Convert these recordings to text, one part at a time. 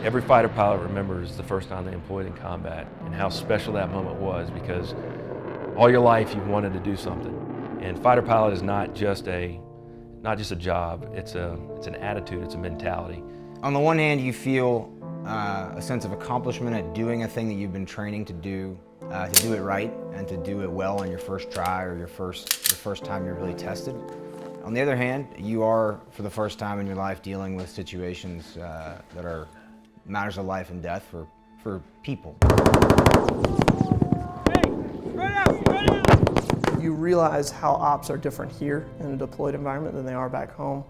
Every fighter pilot remembers the first time they employed in combat and how special that moment was, because all your life you've wanted to do something. And fighter pilot is not just a job, it's an attitude, it's a mentality. On the one hand, you feel a sense of accomplishment at doing a thing that you've been training to do it right and to do it well on your first try or your first time you're really tested. On the other hand, you are, for the first time in your life, dealing with situations that are matters of life and death for people. You realize how ops are different here in a deployed environment than they are back home.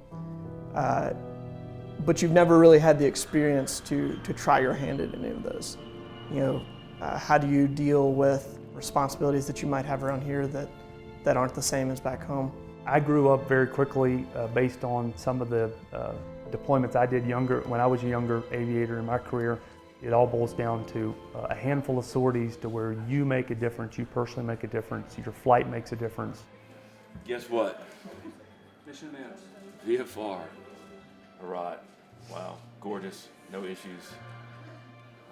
But you've never really had the experience to try your hand at any of those. You know, how do you deal with responsibilities that you might have around here that aren't the same as back home? I grew up very quickly based on some of the deployments I did when I was a younger aviator in my career. It all boils down to a handful of sorties to where you make a difference, you personally make a difference, your flight makes a difference. Guess what? Mission announced. VFR. All right. Wow. Gorgeous. No issues.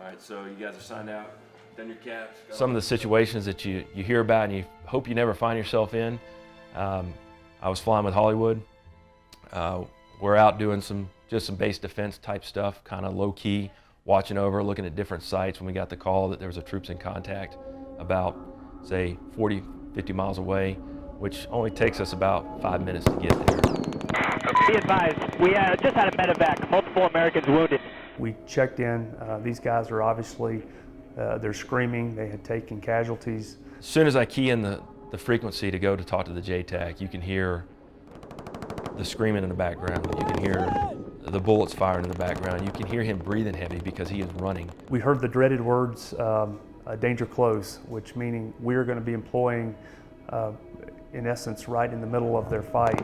All right, so you guys are signed out, done your caps. Some of the situations that you hear about and you hope you never find yourself in. I was flying with Hollywood. We're out doing just some base defense type stuff, kind of low key, watching over, looking at different sites when we got the call that there was a troops in contact about, say, 40, 50 miles away, which only takes us about 5 minutes to get there. Be advised, we just had a medevac, multiple Americans wounded. We checked in, these guys are obviously, they're screaming, they had taken casualties. As soon as I key in the frequency to go to talk to the JTAC, you can hear the screaming in the background. You can hear the bullets firing in the background. You can hear him breathing heavy because he is running. We heard the dreaded words, danger close, which meaning we're going to be employing, in essence, right in the middle of their fight.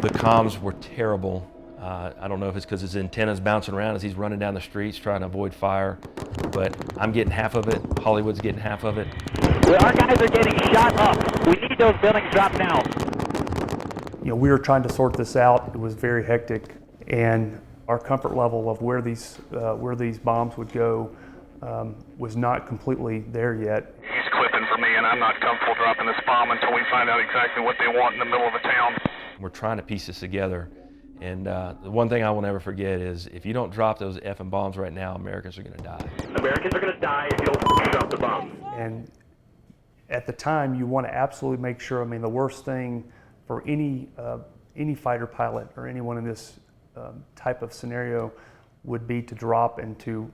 The comms were terrible. I don't know if it's because his antenna's bouncing around as he's running down the streets trying to avoid fire, but I'm getting half of it, Hollywood's getting half of it. Well, our guys are getting shot up. We need those buildings dropped now. You know, we were trying to sort this out. It was very hectic, and our comfort level of where these bombs would go was not completely there yet. He's clipping for me, and I'm not comfortable dropping this bomb until we find out exactly what they want in the middle of a town. We're trying to piece this together, and the one thing I will never forget is if you don't drop those effing bombs right now, Americans are going to die. Americans are going to die if you don't drop the bomb. And at the time, you want to absolutely make sure. I mean, the worst thing for any fighter pilot or anyone in this type of scenario would be to drop and to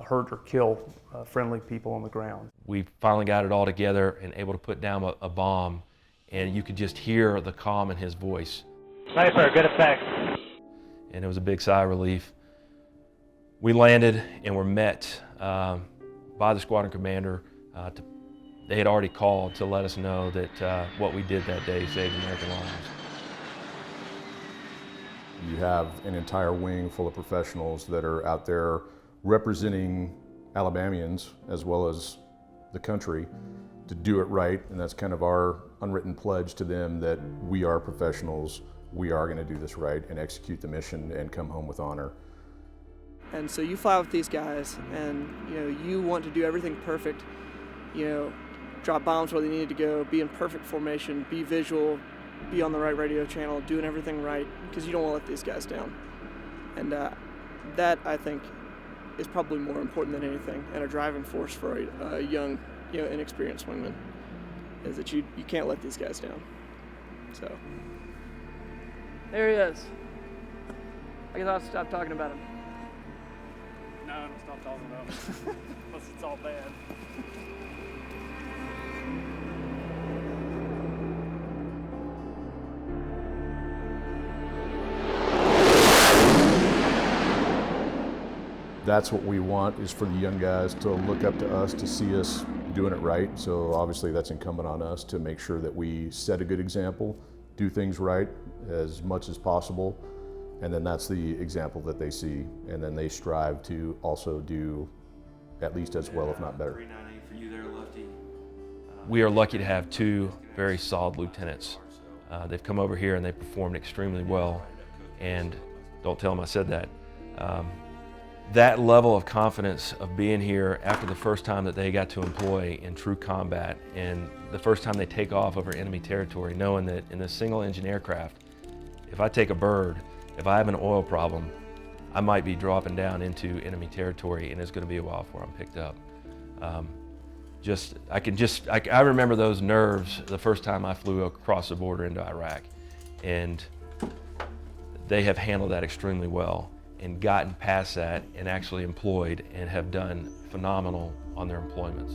hurt or kill friendly people on the ground. We finally got it all together and able to put down a bomb, and you could just hear the calm in his voice. Sniper, good effect. And it was a big sigh of relief. We landed and were met by the squadron commander. They had already called to let us know that what we did that day saved American lives. You have an entire wing full of professionals that are out there representing Alabamians as well as the country to do it right, and that's kind of our unwritten pledge to them that we are professionals, we are going to do this right and execute the mission and come home with honor. And so you fly with these guys, and you want to do everything perfect. Drop bombs where they needed to go, be in perfect formation, be visual, be on the right radio channel, doing everything right, because you don't want to let these guys down. And that, I think, is probably more important than anything, and a driving force for a young, inexperienced wingman, is that you can't let these guys down. So. There he is. I guess I'll stop talking about him. No, don't stop talking about him. Unless it's all bad. That's what we want, is for the young guys to look up to us, to see us doing it right. So obviously that's incumbent on us to make sure that we set a good example, do things right as much as possible, and then that's the example that they see, and then they strive to also do at least as well, if not better. We are lucky to have two very solid lieutenants. They've come over here and they've performed extremely well, and don't tell them I said that. that level of confidence of being here after the first time that they got to employ in true combat and the first time they take off over enemy territory, knowing that in a single engine aircraft, if I take a bird, if I have an oil problem, I might be dropping down into enemy territory and it's going to be a while before I'm picked up. I remember those nerves the first time I flew across the border into Iraq, and they have handled that extremely well and gotten past that and actually employed and have done phenomenal on their employments.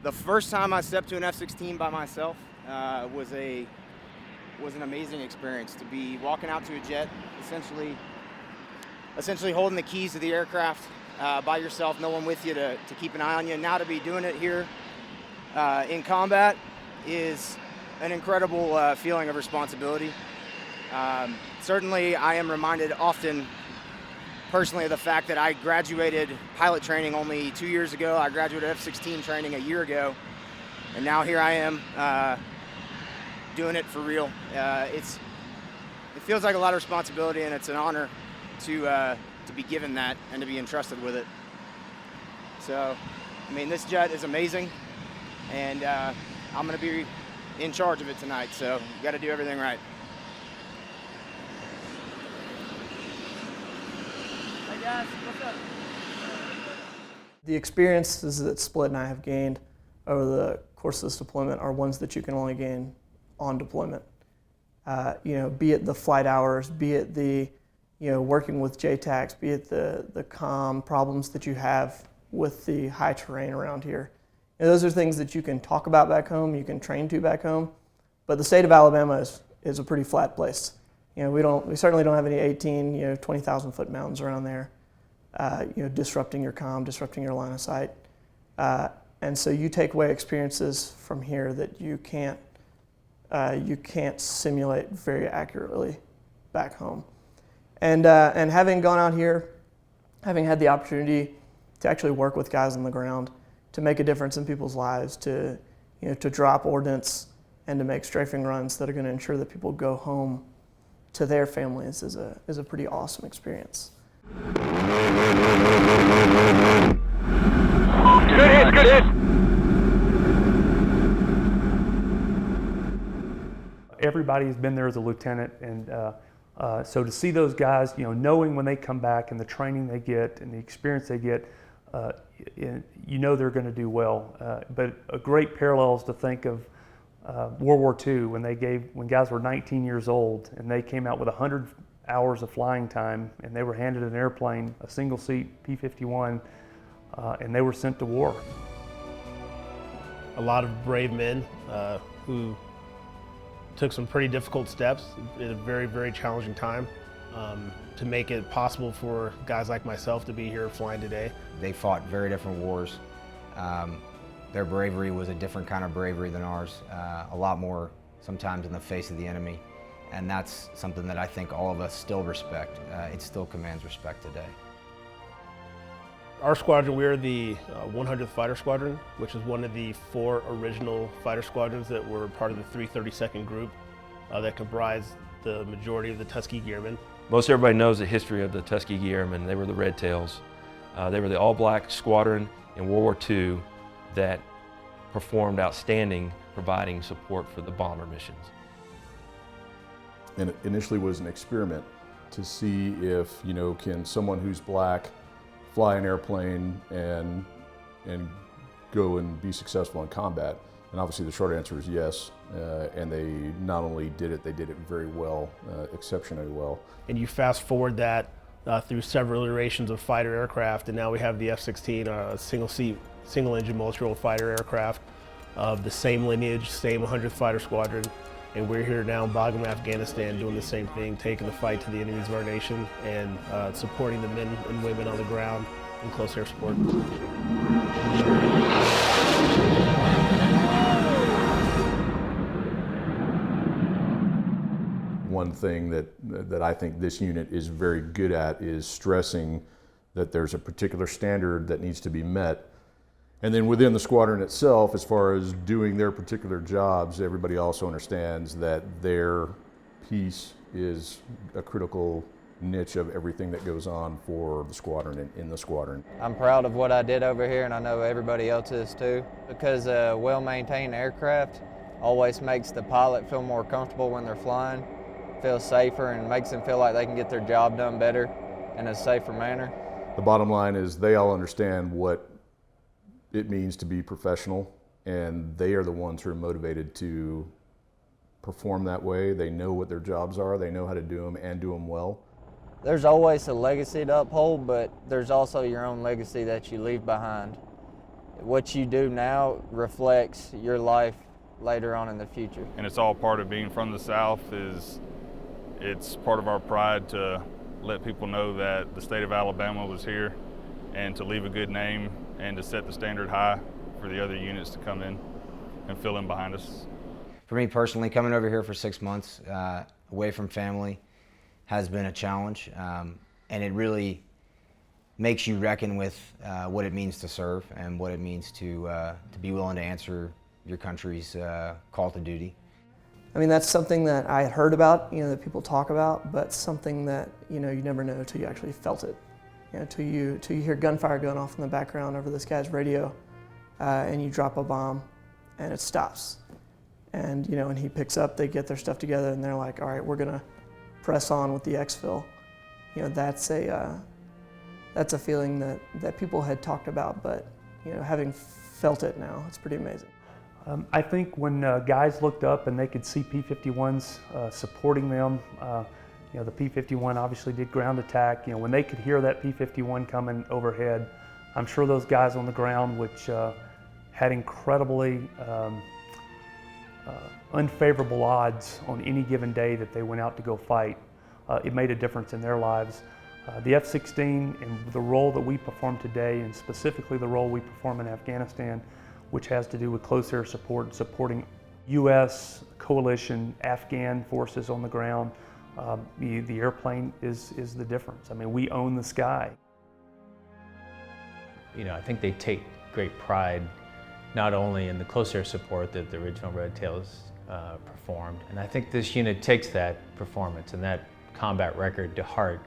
The first time I stepped to an F-16 by myself was an amazing experience. To be walking out to a jet, essentially holding the keys to the aircraft by yourself, no one with you to keep an eye on you. And now to be doing it here in combat is an incredible feeling of responsibility. Certainly, I am reminded often personally of the fact that I graduated pilot training only 2 years ago. I graduated F-16 training a year ago, and now here I am doing it for real. It feels like a lot of responsibility, and it's an honor to be given that and to be entrusted with it. So, I mean, this jet is amazing, and I'm going to be in charge of it tonight, so you got to do everything right. Guys, what's up? The experiences that Split and I have gained over the course of this deployment are ones that you can only gain on deployment. Be it the flight hours, be it the, working with JTACs, be it the comm problems that you have with the high terrain around here. Those are things that you can talk about back home, you can train to back home, but the state of Alabama is a pretty flat place. We certainly don't have any 18, 20,000 foot mountains around there, disrupting your comm, disrupting your line of sight. And so you take away experiences from here that you can't simulate very accurately back home. And having gone out here, having had the opportunity to actually work with guys on the ground, to make a difference in people's lives, to drop ordnance and to make strafing runs that are going to ensure that people go home to their families is a pretty awesome experience. Good hit, good hit. Everybody's been there as a lieutenant, and so to see those guys, knowing when they come back and the training they get and the experience they get, they're going to do well. But a great parallel is to think of World War II when guys were 19 years old and they came out with 100 hours of flying time and they were handed an airplane, a single seat P-51, and they were sent to war. A lot of brave men who took some pretty difficult steps at a very, very challenging time to make it possible for guys like myself to be here flying today. They fought very different wars. Their bravery was a different kind of bravery than ours, a lot more sometimes in the face of the enemy, and that's something that I think all of us still respect. It still commands respect today. Our squadron, we're the 100th Fighter Squadron, which is one of the 4 original fighter squadrons that were part of the 332nd group that comprised the majority of the Tuskegee Airmen. Most everybody knows the history of the Tuskegee Airmen. They were the Red Tails. They were the all-black squadron in World War II that performed outstanding, providing support for the bomber missions. And it initially was an experiment to see if, can someone who's black fly an airplane and go and be successful in combat? And obviously the short answer is yes. And they not only did it, they did it very well, exceptionally well. And you fast forward that through several iterations of fighter aircraft, and now we have the F-16, a single-seat, single-engine multi-role fighter aircraft of the same lineage, same 100th Fighter Squadron, and we're here now in Bagram, Afghanistan, doing the same thing, taking the fight to the enemies of our nation and supporting the men and women on the ground in close air support. One thing that I think this unit is very good at is stressing that there's a particular standard that needs to be met And then within the squadron itself, as far as doing their particular jobs, everybody also understands that their piece is a critical niche of everything that goes on for the squadron and in the squadron. I'm proud of what I did over here, and I know everybody else is too, because a well-maintained aircraft always makes the pilot feel more comfortable when they're flying, feels safer, and makes them feel like they can get their job done better in a safer manner. The bottom line is they all understand what it means to be professional, and they are the ones who are motivated to perform that way. They know what their jobs are, they know how to do them and do them well. There's always a legacy to uphold, but there's also your own legacy that you leave behind. What you do now reflects your life later on in the future. And it's all part of being from the South. It's part of our pride to let people know that the state of Alabama was here, and to leave a good name and to set the standard high for the other units to come in and fill in behind us. For me personally, coming over here for 6 months, away from family, has been a challenge, and it really makes you reckon with what it means to serve and what it means to be willing to answer your country's call to duty. I mean, that's something that I had heard about, that people talk about, but something that, you never know until you actually felt it. Till you hear gunfire going off in the background over this guy's radio, and you drop a bomb, and it stops. And, when he picks up, they get their stuff together, and they're like, all right, we're gonna press on with the exfil. That's a feeling that people had talked about, but, having felt it now, it's pretty amazing. I think when guys looked up and they could see P-51s supporting them, the P-51 obviously did ground attack. When they could hear that P-51 coming overhead, I'm sure those guys on the ground, which had incredibly unfavorable odds on any given day that they went out to go fight, it made a difference in their lives. The F-16 and the role that we perform today, and specifically the role we perform in Afghanistan, which has to do with close air support, supporting U.S. coalition, Afghan forces on the ground. The airplane is the difference. I mean, we own the sky. I think they take great pride not only in the close air support that the original Red Tails performed, and I think this unit takes that performance and that combat record to heart,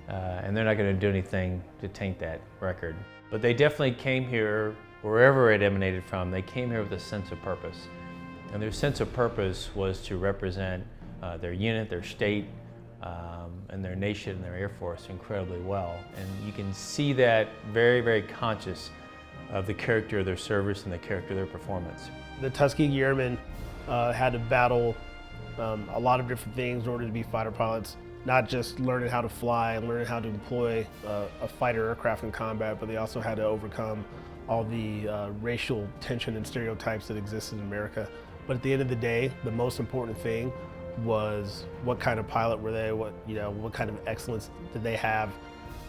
and they're not going to do anything to taint that record. But they definitely came here, wherever it emanated from, they came here with a sense of purpose. And their sense of purpose was to represent their unit, their state, and their nation and their Air Force incredibly well. And you can see that very, very conscious of the character of their service and the character of their performance. The Tuskegee Airmen had to battle a lot of different things in order to be fighter pilots, not just learning how to fly and learning how to employ a fighter aircraft in combat, but they also had to overcome all the racial tension and stereotypes that exist in America. But at the end of the day, the most important thing was what kind of pilot were they, what kind of excellence did they have,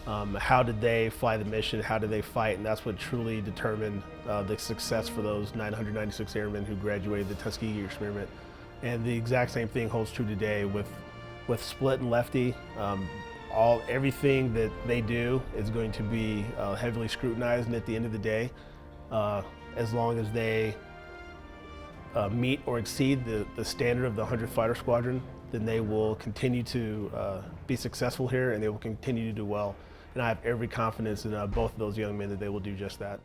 how did they fly the mission, how did they fight, and that's what truly determined the success for those 996 airmen who graduated the Tuskegee Experiment. And the exact same thing holds true today with Split and Lefty. Everything that they do is going to be heavily scrutinized, and at the end of the day, as long as they meet or exceed the standard of the 100th Fighter Squadron, then they will continue to be successful here, and they will continue to do well. And I have every confidence in both of those young men that they will do just that.